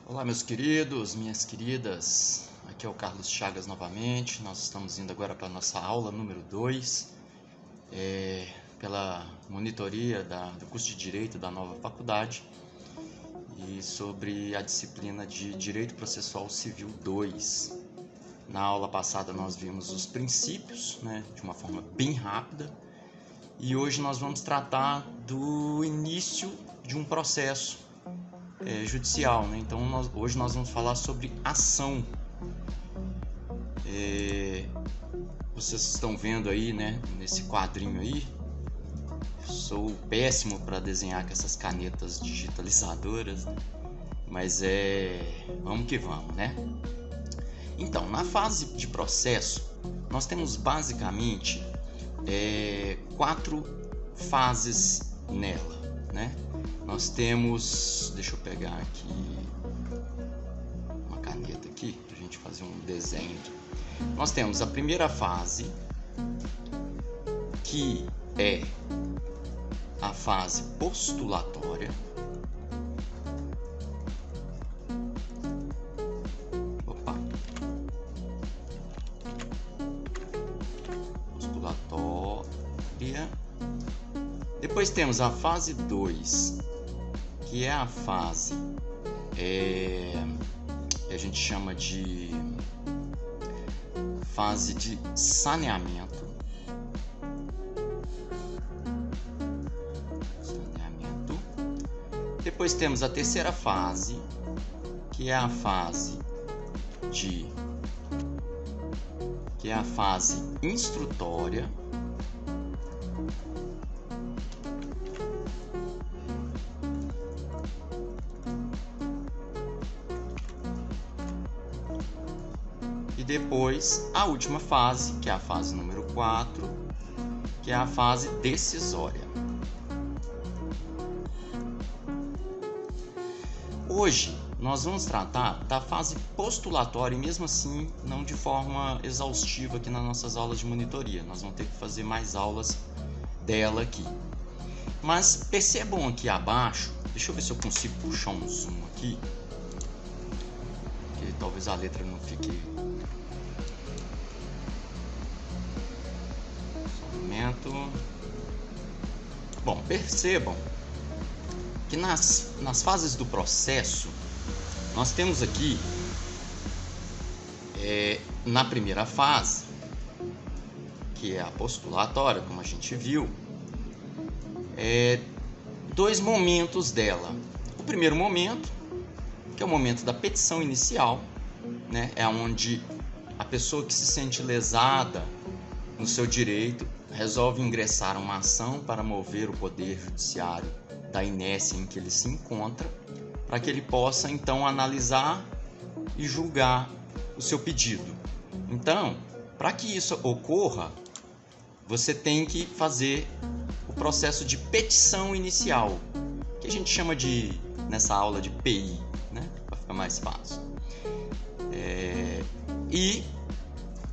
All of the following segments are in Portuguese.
Olá, meus queridos, minhas queridas, aqui é o Carlos Chagas novamente. Nós estamos indo agora para a nossa aula número 2, pela monitoria do curso de Direito da nova faculdade e sobre a disciplina de Direito Processual Civil 2. Na aula passada nós vimos os princípios, de uma forma bem rápida, e hoje nós vamos tratar do início de um processo judicial, Então hoje nós vamos falar sobre ação. Vocês estão vendo aí, nesse quadrinho aí, eu sou péssimo para desenhar com essas canetas digitalizadoras, mas vamos que vamos, Então, na fase de processo, nós temos basicamente 4 fases nela, Nós temos, deixa eu pegar aqui uma caneta aqui para a gente fazer um desenho. Nós temos a primeira fase, que é a fase postulatória. Postulatória. Depois temos a fase 2, que é a fase a gente chama de fase de saneamento. Depois temos a terceira fase, que é a fase instrutória. E depois a última fase, que é a fase número 4, que é a fase decisória. Hoje nós vamos tratar da fase postulatória, e mesmo assim não de forma exaustiva aqui nas nossas aulas de monitoria. Nós vamos ter que fazer mais aulas dela aqui. Mas percebam aqui abaixo, deixa eu ver se eu consigo puxar um zoom aqui, que talvez a letra não fique... Bom, percebam que nas fases do processo, nós temos aqui, na primeira fase, que é a postulatória, como a gente viu, 2 momentos dela. O primeiro momento, que é o momento da petição inicial, é onde a pessoa que se sente lesada no seu direito resolve ingressar uma ação para mover o poder judiciário da inércia em que ele se encontra, para que ele possa então analisar e julgar o seu pedido. Então, para que isso ocorra, você tem que fazer o processo de petição inicial, que a gente chama nessa aula de PI, para ficar mais fácil. E,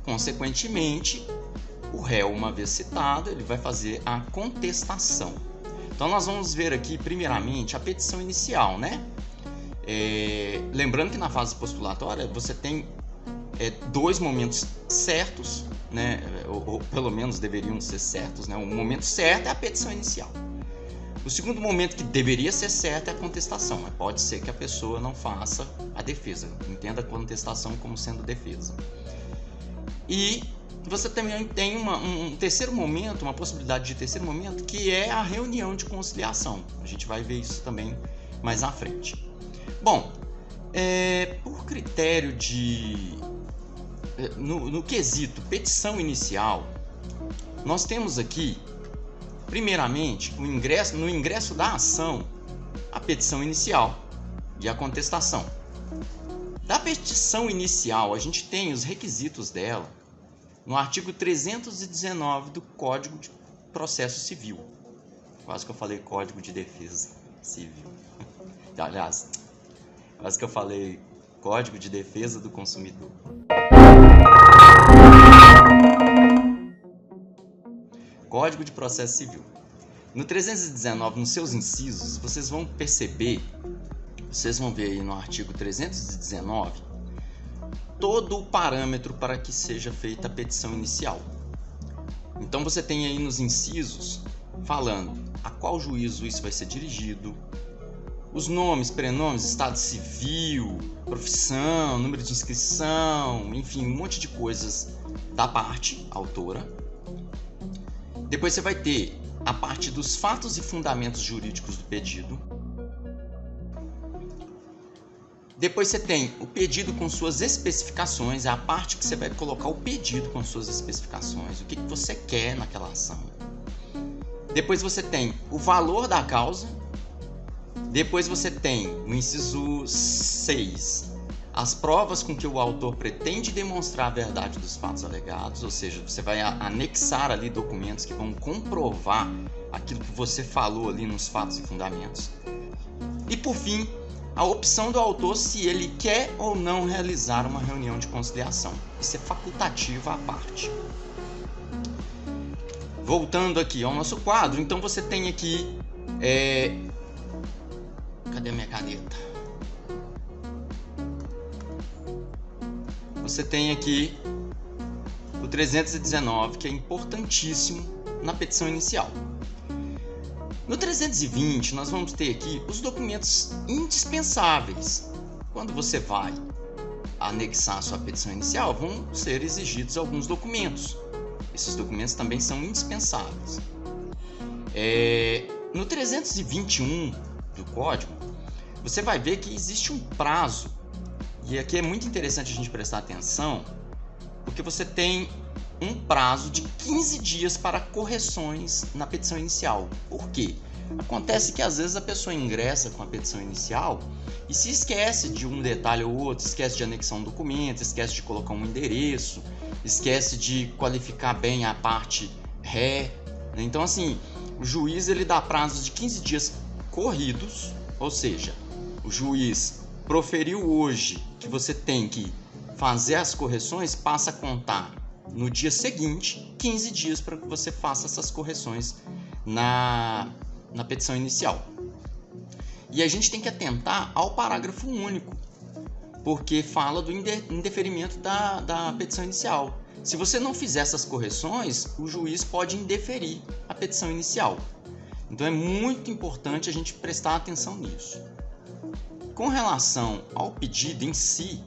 consequentemente, o réu, uma vez citado, ele vai fazer a contestação. Então nós vamos ver aqui primeiramente a petição inicial, Lembrando que na fase postulatória você tem 2 momentos certos, ou pelo menos deveriam ser certos, O momento certo é a petição inicial. O segundo momento que deveria ser certo é a contestação, mas pode ser que a pessoa não faça a defesa. Entenda a contestação como sendo defesa. E você também tem um terceiro momento, uma possibilidade de terceiro momento, que é a reunião de conciliação. A gente vai ver isso também mais à frente. Bom, por critério no quesito petição inicial, nós temos aqui, primeiramente, no ingresso da ação, a petição inicial e a contestação. Da petição inicial, a gente tem os requisitos dela no artigo 319 do Código de Processo Civil. Quase que eu falei Código de Defesa Civil. Aliás, quase que eu falei Código de Defesa do Consumidor. Código de Processo Civil. No 319, nos seus incisos, vocês vão perceber vocês vão ver aí no artigo 319 todo o parâmetro para que seja feita a petição inicial. Então você tem aí nos incisos falando a qual juízo isso vai ser dirigido, os nomes, prenomes, estado civil, profissão, número de inscrição, enfim, um monte de coisas da parte autora. Depois você vai ter a parte dos fatos e fundamentos jurídicos do pedido. Depois você tem o pedido com suas especificações, é a parte que você vai colocar o pedido com suas especificações, o que você quer naquela ação. Depois você tem o valor da causa. Depois você tem no inciso 6, as provas com que o autor pretende demonstrar a verdade dos fatos alegados, ou seja, você vai anexar ali documentos que vão comprovar aquilo que você falou ali nos fatos e fundamentos. E por fim, a opção do autor se ele quer ou não realizar uma reunião de conciliação. Isso é facultativo à parte. Voltando aqui ao nosso quadro, então você tem aqui... Cadê a minha caneta? Você tem aqui o 319, que é importantíssimo na petição inicial. No 320, nós vamos ter aqui os documentos indispensáveis. Quando você vai anexar a sua petição inicial, vão ser exigidos alguns documentos. Esses documentos também são indispensáveis. No 321 do Código, você vai ver que existe um prazo. E aqui é muito interessante a gente prestar atenção, porque você tem um prazo de 15 dias para correções na petição inicial. Por quê? Acontece que às vezes a pessoa ingressa com a petição inicial e se esquece de um detalhe ou outro, esquece de anexar um documento, esquece de colocar um endereço, esquece de qualificar bem a parte ré. Então assim, o juiz ele dá prazos de 15 dias corridos, ou seja, o juiz proferiu hoje que você tem que fazer as correções, passa a contar no dia seguinte 15 dias para que você faça essas correções na petição inicial. E a gente tem que atentar ao parágrafo único, porque fala do indeferimento da petição inicial. Se você não fizer essas correções, o juiz pode indeferir a petição inicial. Então é muito importante a gente prestar atenção nisso. Com relação ao pedido em si,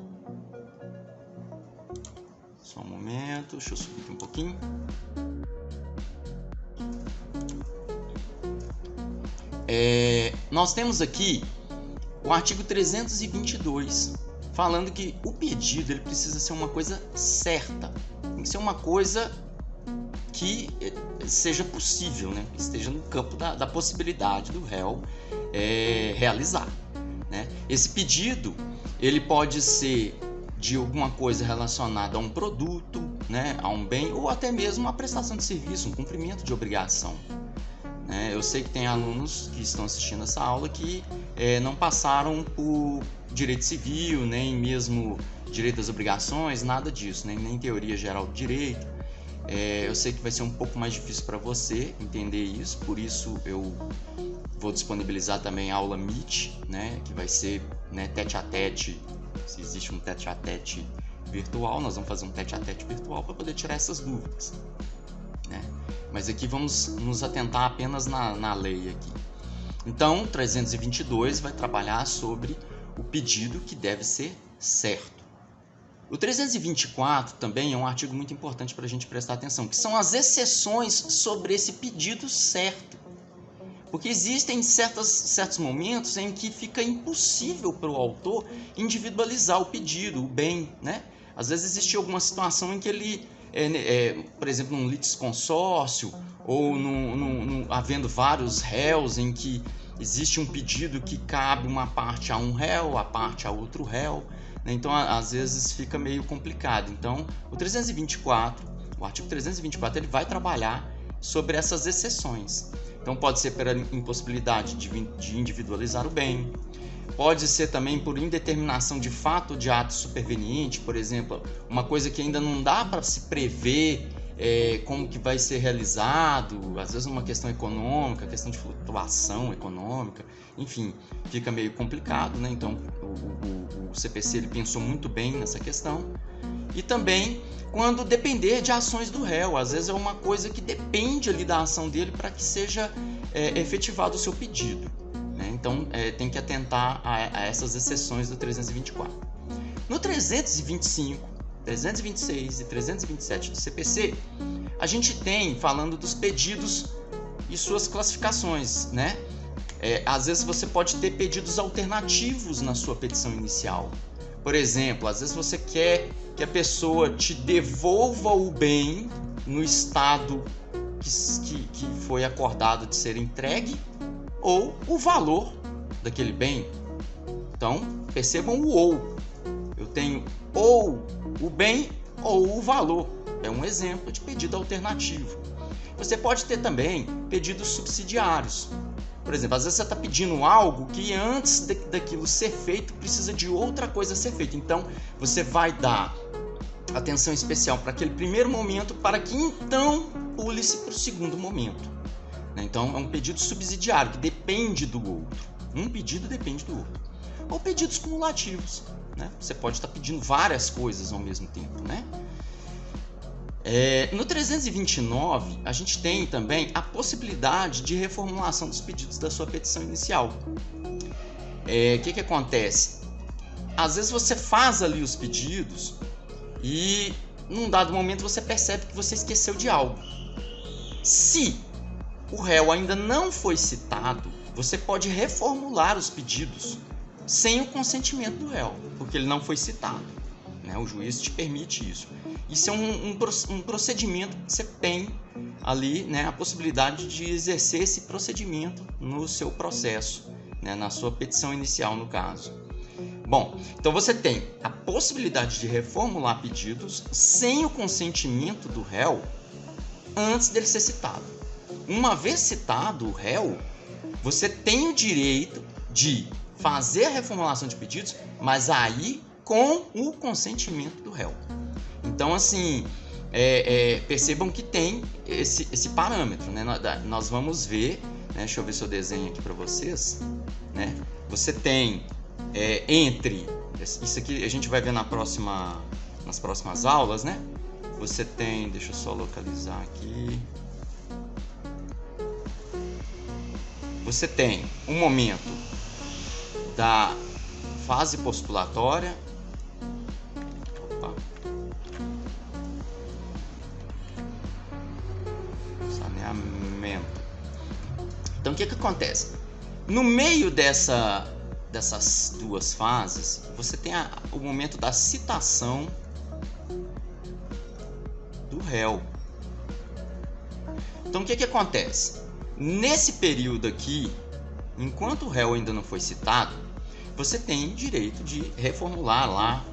só um momento, deixa eu subir aqui um pouquinho. Nós temos aqui o artigo 322, falando que o pedido ele precisa ser uma coisa certa, tem que ser uma coisa que seja possível, né? Que esteja no campo da possibilidade do réu realizar, né? Esse pedido ele pode ser de alguma coisa relacionada a um produto, né? A um bem, ou até mesmo uma prestação de serviço, um cumprimento de obrigação. Eu sei que tem alunos que estão assistindo essa aula que não passaram por direito civil, nem mesmo direito das obrigações, nada disso, nem teoria geral do direito. Eu sei que vai ser um pouco mais difícil para você entender isso, por isso eu vou disponibilizar também a aula Meet, né, que vai ser, né, tete-a-tete. Se existe um tete-a-tete virtual, nós vamos fazer um tete-a-tete virtual para poder tirar essas dúvidas, né? Mas aqui vamos nos atentar apenas na lei aqui. Então, 322 vai trabalhar sobre o pedido que deve ser certo. O 324 também é um artigo muito importante para a gente prestar atenção, que são as exceções sobre esse pedido certo. Porque existem certos momentos em que fica impossível para o autor individualizar o pedido, o bem, né? Às vezes existe alguma situação em que ele, por exemplo, num litisconsórcio ou havendo vários réus em que existe um pedido que cabe uma parte a um réu, a parte a outro réu, né? Então, às vezes fica meio complicado. Então, o artigo 324, ele vai trabalhar sobre essas exceções. Então pode ser pela impossibilidade de individualizar o bem, pode ser também por indeterminação de fato ou de ato superveniente, por exemplo, uma coisa que ainda não dá para se prever como que vai ser realizado, às vezes uma questão econômica, questão de flutuação econômica, enfim, fica meio complicado, né? Então o CPC ele pensou muito bem nessa questão. E também quando depender de ações do réu, às vezes é uma coisa que depende ali da ação dele para que seja efetivado o seu pedido, né? Então tem que atentar a essas exceções do 324. No 325, 326 e 327 do CPC, a gente tem falando dos pedidos e suas classificações, né? Às vezes você pode ter pedidos alternativos na sua petição inicial. Por exemplo, às vezes você quer que a pessoa te devolva o bem no estado que foi acordado de ser entregue ou o valor daquele bem. Então, percebam o ou. Eu tenho ou o bem ou o valor. É um exemplo de pedido alternativo. Você pode ter também pedidos subsidiários. Por exemplo, às vezes você está pedindo algo que antes daquilo ser feito precisa de outra coisa ser feita. Então, você vai dar atenção especial para aquele primeiro momento para que então pule-se para o segundo momento. Então, é um pedido subsidiário que depende do outro. Um pedido depende do outro. Ou pedidos cumulativos, né? Você pode estar pedindo várias coisas ao mesmo tempo, né? No 329, a gente tem também a possibilidade de reformulação dos pedidos da sua petição inicial. Que acontece? Às vezes você faz ali os pedidos e num dado momento você percebe que você esqueceu de algo. Se o réu ainda não foi citado, você pode reformular os pedidos sem o consentimento do réu, porque ele não foi citado, né? O juiz te permite isso. Isso é um procedimento que você tem ali, né, a possibilidade de exercer esse procedimento no seu processo, né, na sua petição inicial, no caso. Bom, então você tem a possibilidade de reformular pedidos sem o consentimento do réu antes dele ser citado. Uma vez citado o réu, você tem o direito de fazer a reformulação de pedidos, mas aí com o consentimento do réu. Então, assim, percebam que tem esse parâmetro, né? Nós vamos ver, né? Deixa eu ver se eu desenho aqui para vocês, né? Você tem isso aqui a gente vai ver nas próximas aulas, né? Você tem, deixa eu só localizar aqui. Você tem um momento da fase postulatória. Saneamento. Então, o que acontece? No meio dessas duas fases, você tem o momento da citação do réu. Então, o que acontece? Nesse período aqui, enquanto o réu ainda não foi citado, você tem direito de reformular lá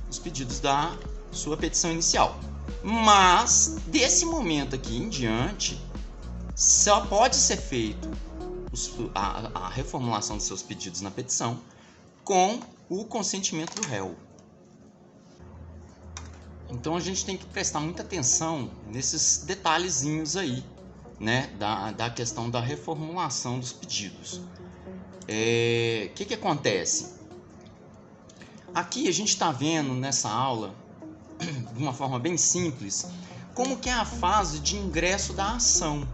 os pedidos da sua petição inicial. Mas, desse momento aqui em diante, só pode ser feito a reformulação dos seus pedidos na petição com o consentimento do réu. Então, a gente tem que prestar muita atenção nesses detalhezinhos aí, né, da questão da reformulação dos pedidos. Que acontece? Aqui a gente está vendo nessa aula, de uma forma bem simples, como que é a fase de ingresso da ação,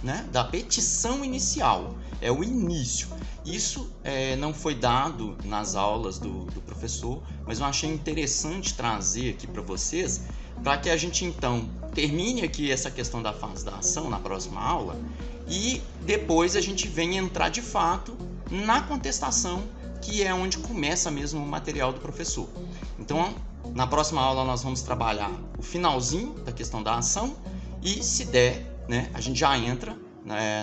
né, da petição inicial. É o início. Isso não foi dado nas aulas do professor, mas eu achei interessante trazer aqui para vocês, para que a gente então termine aqui essa questão da fase da ação na próxima aula e depois a gente venha entrar de fato na contestação, que é onde começa mesmo o material do professor. Então, na próxima aula nós vamos trabalhar o finalzinho da questão da ação e, se der, né, a gente já entra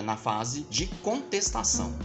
na fase de contestação.